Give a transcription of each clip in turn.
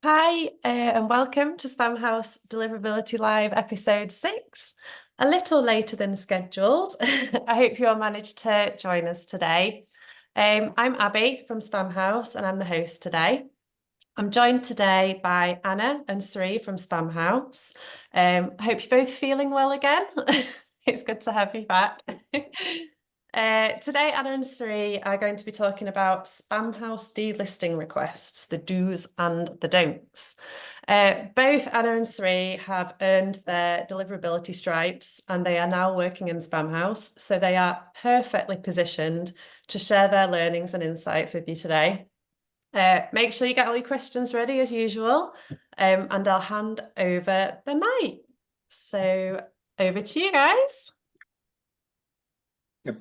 Hi, and welcome to Spamhaus Deliverability Live episode 6. A little later than scheduled. I hope you all managed to join us today. I'm Abby from Spamhaus and I'm the host today. I'm joined today by Anna and Sri from Spamhaus. I hope you're both feeling well again. It's good to have you back. Today, Anna and Sri are going to be talking about Spamhaus delisting requests, the do's and the don'ts. Both Anna and Sri have earned their deliverability stripes and they are now working in Spamhaus, so they are perfectly positioned to share their learnings and insights with you today. Make sure you get all your questions ready as usual, and I'll hand over the mic. So over to you guys. Yep.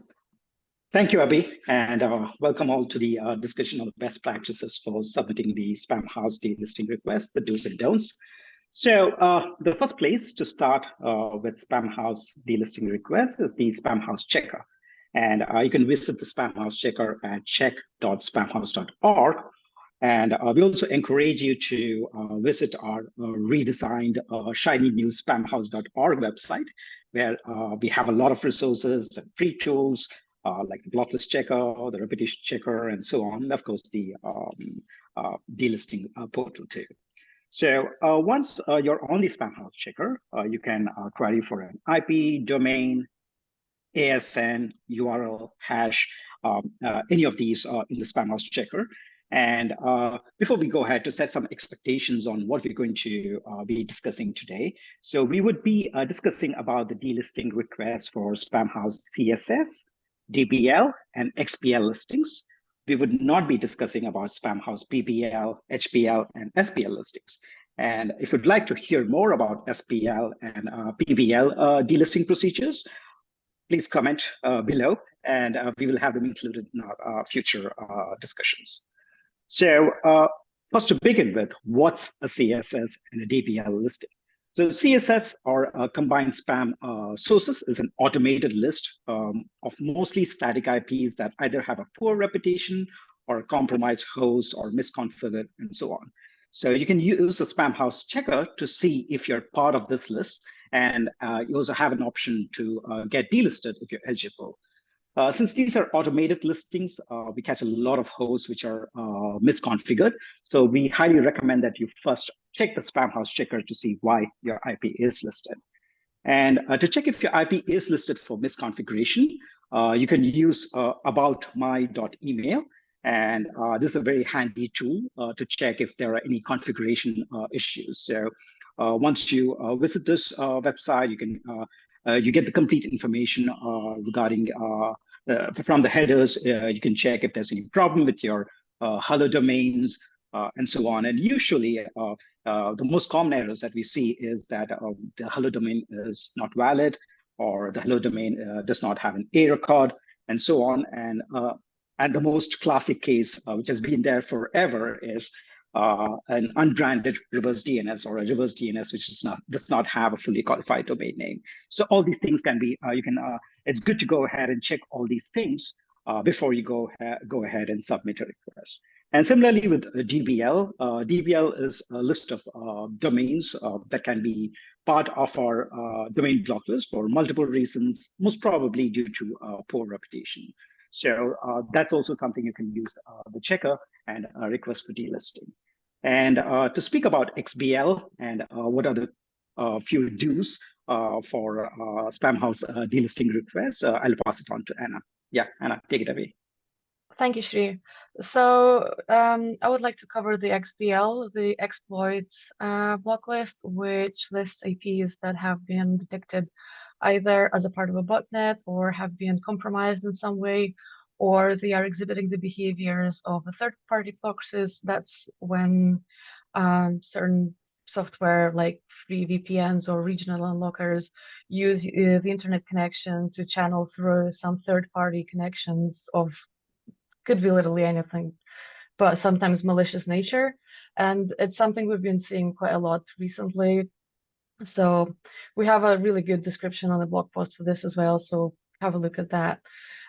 Thank you, Abby, and welcome all to the discussion on the best practices for submitting the Spamhaus delisting request, the do's and don'ts. So the first place to start with Spamhaus delisting requests is the Spamhaus checker. And you can visit the Spamhaus checker at check.spamhaus.org. And we also encourage you to visit our redesigned shiny new spamhaus.org website, where we have a lot of resources and free tools like the block list checker, the repetition checker, and so on. And of course, the delisting portal too. So once you're on the Spamhaus checker, you can query for an IP, domain, ASN, URL, hash, any of these in the Spamhaus checker. And before we go ahead to set some expectations on what we're going to be discussing today. So we would be discussing about the delisting requests for Spamhaus CSS, DBL, and XBL listings. We would not be discussing about Spamhaus BBL, HBL, and SBL listings. And if you'd like to hear more about SBL and BBL delisting procedures, please comment below, and we will have them included in our future discussions. So first to begin with, what's a CSS and a DBL listing? So CSS, or combined spam sources, is an automated list of mostly static IPs that either have a poor reputation or a compromised host or misconfigured and so on. So you can use the Spamhaus checker to see if you're part of this list, and you also have an option to get delisted if you're eligible. Since these are automated listings, we catch a lot of hosts which are misconfigured. So we highly recommend that you first check the Spamhaus checker to see why your IP is listed. And to check if your IP is listed for misconfiguration, you can use aboutmy.email. And this is a very handy tool to check if there are any configuration issues. So once you visit this website, you can you get the complete information regarding from the headers. You can check if there's any problem with your hello domains and so on. And usually the most common errors that we see is that the hello domain is not valid, or the hello domain does not have an A record, and so on. And the most classic case, which has been there forever, is an unbranded reverse DNS, or a reverse DNS which does not have a fully qualified domain name. So all these things can be, it's good to go ahead and check all these things before you go ahead and submit a request. And similarly with DBL, DBL is a list of domains that can be part of our domain block list for multiple reasons, most probably due to poor reputation. So that's also something you can use the checker and request for delisting. And to speak about XBL and what are the few do's for Spamhaus delisting requests, I'll pass it on to Anna. Yeah, Anna, take it away. Thank you, Sri. So I would like to cover the XBL, the exploits block list, which lists IPs that have been detected either as a part of a botnet or have been compromised in some way, or they are exhibiting the behaviors of a third-party proxies. That's when certain software like free VPNs or regional unlockers use the internet connection to channel through some third-party connections of, could be literally anything, but sometimes malicious nature. And it's something we've been seeing quite a lot recently. So we have a really good description on the blog post for this as well, so have a look at that.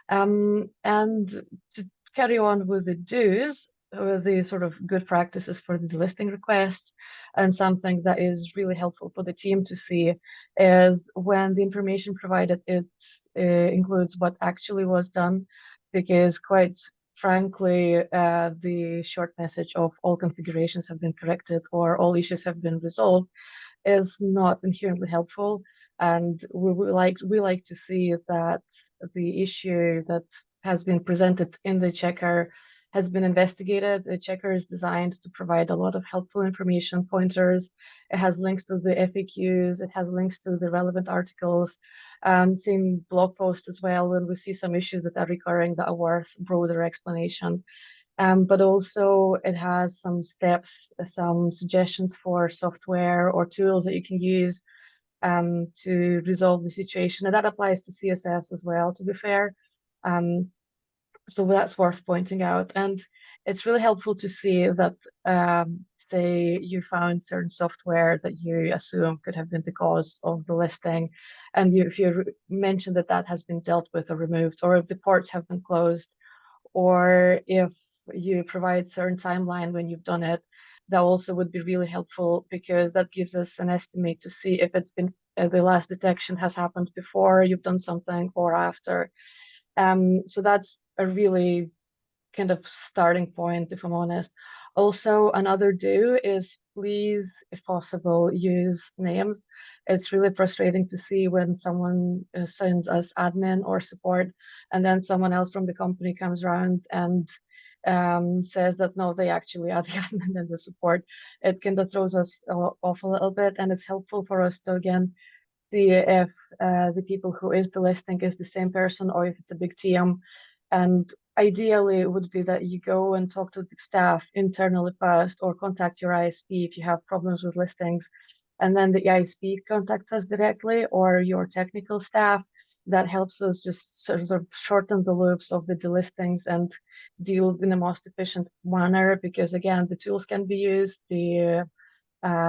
And to carry on with the do's, the sort of good practices for the delisting requests. And something that is really helpful for the team to see is when the information provided, it includes what actually was done, because quite frankly, the short message of all configurations have been corrected or all issues have been resolved is not inherently helpful. And we like to see that the issue that has been presented in the checker has been investigated. The checker is designed to provide a lot of helpful information, pointers. It has links to the FAQs. It has links to the relevant articles, same blog posts as well when we see some issues that are recurring that are worth broader explanation. But also it has some steps, some suggestions for software or tools that you can use to resolve the situation. And that applies to CSS as well, to be fair. So that's worth pointing out. And it's really helpful to see that, say you found certain software that you assume could have been the cause of the listing. And if you mention that that has been dealt with or removed, or if the ports have been closed, or if you provide certain timeline when you've done it, that also would be really helpful, because that gives us an estimate to see if it's been the last detection has happened before you've done something or after. So that's a really kind of starting point, if I'm honest. Also, another do is please, if possible, use names. It's really frustrating to see when someone sends us admin or support, and then someone else from the company comes around and says that no, they actually are the admin and the support. It kind of throws us off a little bit, and it's helpful for us to again see if the people who is delisting is the same person or if it's a big team. And ideally, it would be that you go and talk to the staff internally first, or contact your ISP if you have problems with listings. And then the ISP contacts us directly, or your technical staff. That helps us just sort of shorten the loops of the delistings and deal in the most efficient manner, because again, the tools can be used, the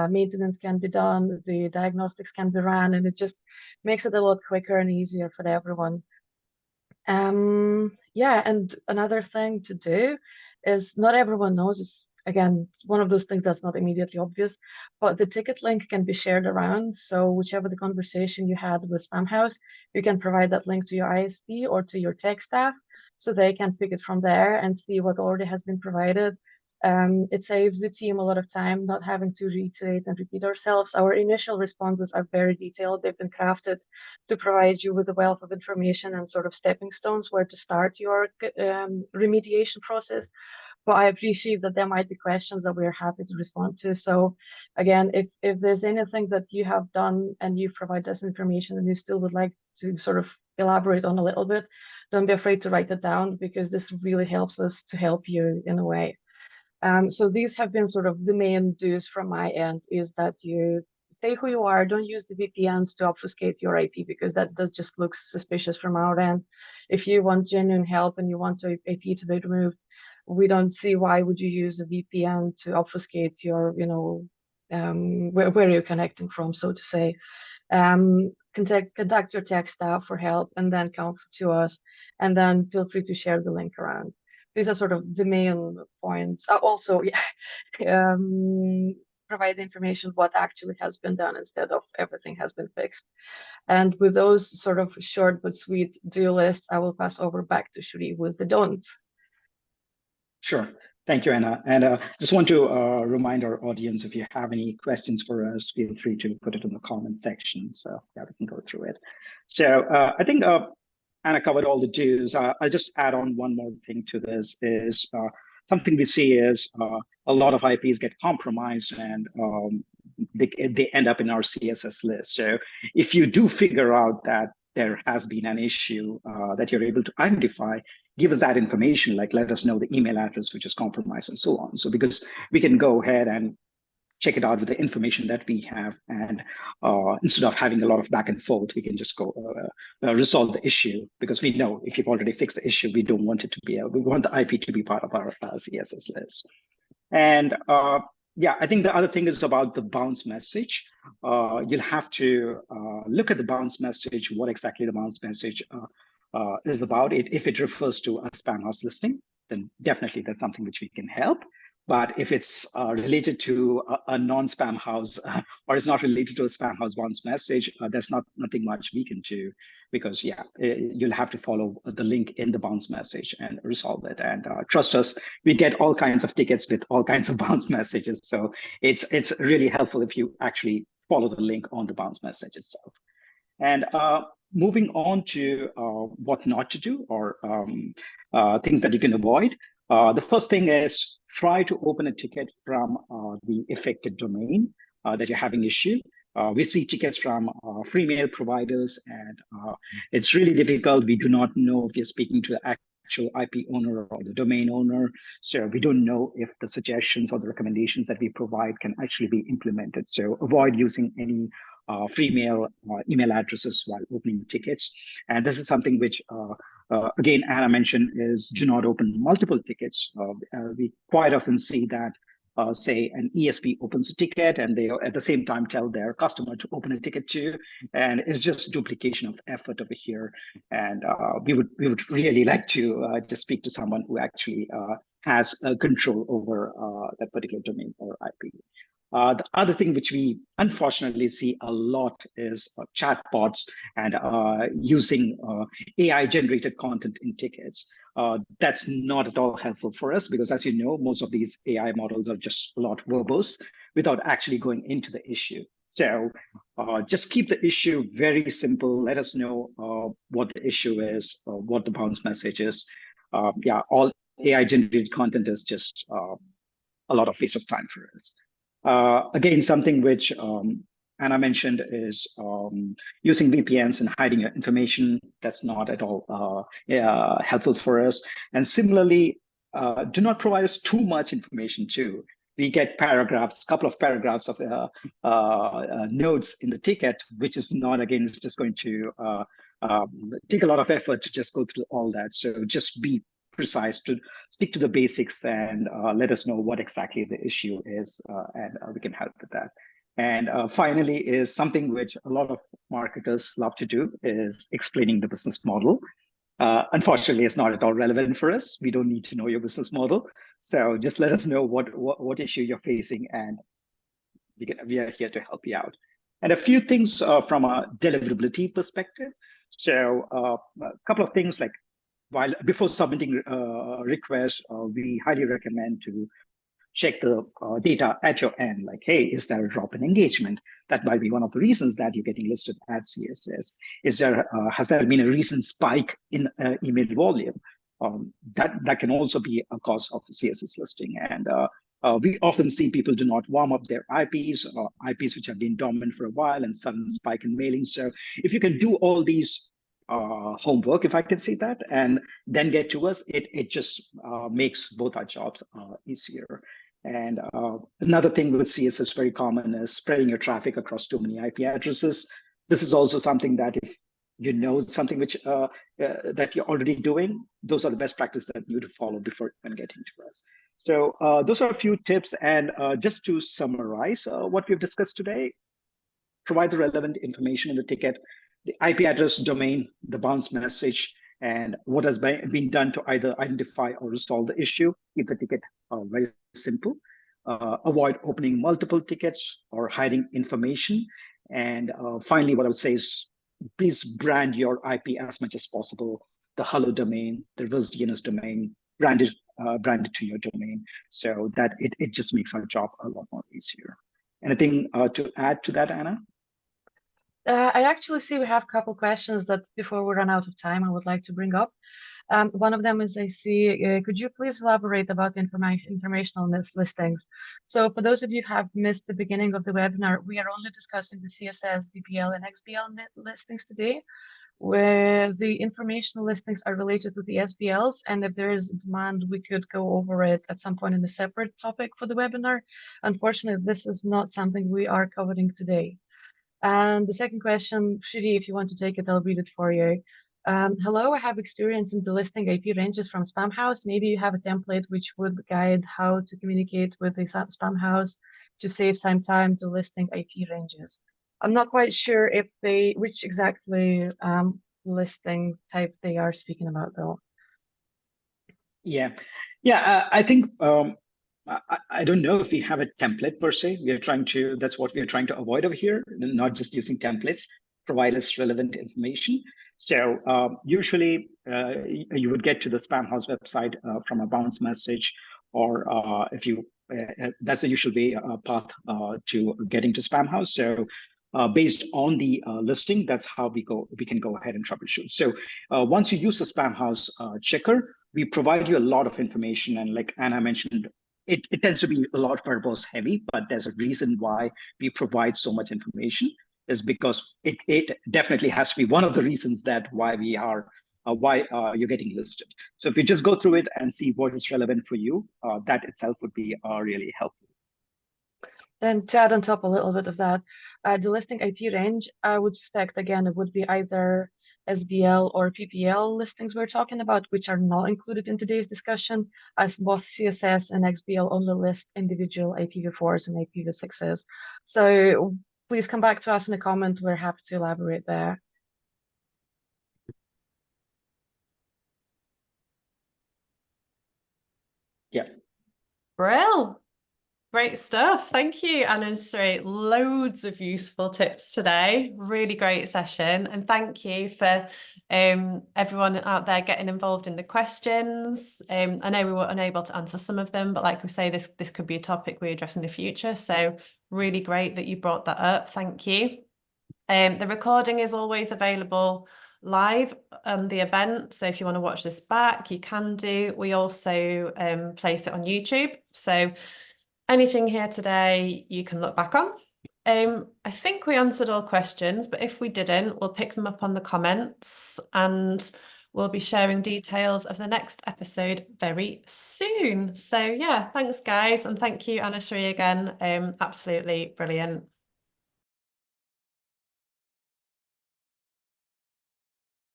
maintenance can be done, the diagnostics can be run, and it just makes it a lot quicker and easier for everyone. Yeah, and another thing to do is, not everyone knows, it's again one of those things that's not immediately obvious, but the ticket link can be shared around. So whichever the conversation you had with Spamhaus, you can provide that link to your ISP or to your tech staff, so they can pick it from there and see what already has been provided. It saves the team a lot of time not having to reiterate and repeat ourselves. Our initial responses are very detailed. They've been crafted to provide you with a wealth of information and sort of stepping stones where to start your remediation process. But I appreciate that there might be questions that we're happy to respond to. So again, if there's anything that you have done and you provide us information and you still would like to sort of elaborate on a little bit, don't be afraid to write it down, because this really helps us to help you in a way. So these have been sort of the main do's from my end, is that you say who you are, don't use the VPNs to obfuscate your IP, because that does just look suspicious from our end. If you want genuine help and you want your IP to be removed, we don't see why would you use a VPN to obfuscate your, where you're connecting from, so to say. Contact your tech staff for help, and then come to us, and then feel free to share the link around. These are sort of the main points. Also, yeah, provide the information what actually has been done instead of everything has been fixed. And with those sort of short but sweet do lists, I will pass over back to Shri with the don'ts. Sure. Thank you, Anna. And just want to remind our audience, if you have any questions for us, feel free to put it in the comment section. So yeah, we can go through it. So I think Anna covered all the do's. I'll just add on one more thing to this. Is something we see is a lot of IPs get compromised, and they end up in our CSS list. So if you do figure out that there has been an issue that you're able to identify, give us that information, like let us know the email address which is compromised and so on. So because we can go ahead and check it out with the information that we have, and instead of having a lot of back and forth, we can just go resolve the issue, because we know if you've already fixed the issue, we don't want it to be, we want the IP to be part of our CSS list. And yeah, I think the other thing is about the bounce message. You'll have to look at the bounce message, what exactly the bounce message is about, if it refers to a Spamhaus listing. then definitely that's something which we can help. But if it's related to a non-spam house or it's not related to a spam house bounce message, there's nothing much we can do, because you'll have to follow the link in the bounce message and resolve it. And trust us, we get all kinds of tickets with all kinds of bounce messages. So it's really helpful if you actually follow the link on the bounce message itself. And moving on to what not to do, or things that you can avoid. The first thing is try to open a ticket from the affected domain that you're having issue. We see tickets from free mail providers, and it's really difficult. We do not know if you're speaking to the actual IP owner or the domain owner. So we don't know if the suggestions or the recommendations that we provide can actually be implemented. So avoid using any free mail email addresses while opening tickets. And this is something which, again, Anna mentioned, is do not open multiple tickets. We quite often see that, say, an ESP opens a ticket and they at the same time tell their customer to open a ticket too. And it's just duplication of effort over here. And we would really like to just speak to someone who actually has control over that particular domain or IP. The other thing which we unfortunately see a lot is chatbots and using AI-generated content in tickets. That's not at all helpful for us, because as you know, most of these AI models are just a lot verbose without actually going into the issue. So just keep the issue very simple. Let us know what the issue is, what the bounce message is. All AI-generated content is just a lot of waste of time for us. Again, something which Anna mentioned is using VPNs and hiding your information. That's not at all helpful for us. And similarly, do not provide us too much information too. We get paragraphs, a couple of paragraphs of notes in the ticket, which is not, again, it's just going to take a lot of effort to just go through all that. So just be precise, to stick to the basics, and let us know what exactly the issue is, and we can help with that. And finally, is something which a lot of marketers love to do, is explaining the business model. Unfortunately, it's not at all relevant for us. We don't need to know your business model. So just let us know what issue you're facing, and we are here to help you out. And a few things from a deliverability perspective. So a couple of things, like, before submitting requests, we highly recommend to check the data at your end. Like, hey, is there a drop in engagement? That might be one of the reasons that you're getting listed at CSS. Has there been a recent spike in email volume? That can also be a cause of CSS listing. And we often see people do not warm up their IPs, or IPs which have been dormant for a while, and sudden spike in mailing. So if you can do all these homework, if I can say that, and then get to us, it just makes both our jobs easier. And another thing with CSS very common is spreading your traffic across too many IP addresses. This is also something that, if you know something which that you're already doing, those are the best practices that you need to follow before even getting to us. So those are a few tips. And just to summarize what we've discussed today: provide the relevant information in the ticket, the IP address, domain, the bounce message, and what has been done to either identify or resolve the issue. Keep the ticket very simple. Avoid opening multiple tickets or hiding information. And finally, what I would say is, please brand your IP as much as possible. The hello domain, the reverse DNS domain, branded to your domain, so that it just makes our job a lot more easier. Anything to add to that, Anna? I actually see we have a couple questions that, before we run out of time, I would like to bring up. One of them is, I see, could you please elaborate about the informational listings? So for those of you who have missed the beginning of the webinar, we are only discussing the CSS, DPL, and XBL listings today, where the informational listings are related to the SBLs. And if there is demand, we could go over it at some point in a separate topic for the webinar. Unfortunately, this is not something we are covering today. And the second question, Shri, if you want to take it, I'll read it for you. Hello, I have experience in delisting IP ranges from Spamhaus. Maybe you have a template which would guide how to communicate with the Spamhaus to save some time delisting IP ranges. I'm not quite sure if which exactly listing type they are speaking about, though. Yeah, I think I don't know if we have a template per se. That's what we are trying to avoid over here, not just using templates, provide us relevant information. So usually you would get to the Spamhaus website from a bounce message, or if you, that's the usual way path to getting to Spamhaus. So based on the listing, that's how we can go ahead and troubleshoot. So once you use the Spamhaus checker, we provide you a lot of information. And like Anna mentioned, it tends to be a lot verbose heavy, but there's a reason why we provide so much information, is because it definitely has to be one of the reasons that why you're getting listed. So if you just go through it and see what is relevant for you, that itself would be really helpful. Then to add on top a little bit of that, the listing IP range, I would suspect, again, it would be either SBL or PPL listings we're talking about, which are not included in today's discussion, as both CSS and XBL only list individual IPv4s and IPv6s. So please come back to us in a comment. We're happy to elaborate there. Yeah. Brill. Great stuff. Thank you, Anna and Sri. Loads of useful tips today. Really great session. And thank you for everyone out there getting involved in the questions. I know we were unable to answer some of them, but like we say, this could be a topic we address in the future. So really great that you brought that up. Thank you. The recording is always available live on the event. So if you want to watch this back, you can do. We also place it on YouTube. So anything here today, you can look back on. I think we answered all questions, but if we didn't, we'll pick them up on the comments and we'll be sharing details of the next episode very soon. So yeah, thanks guys. And thank you, Anna Sri, again. Absolutely brilliant.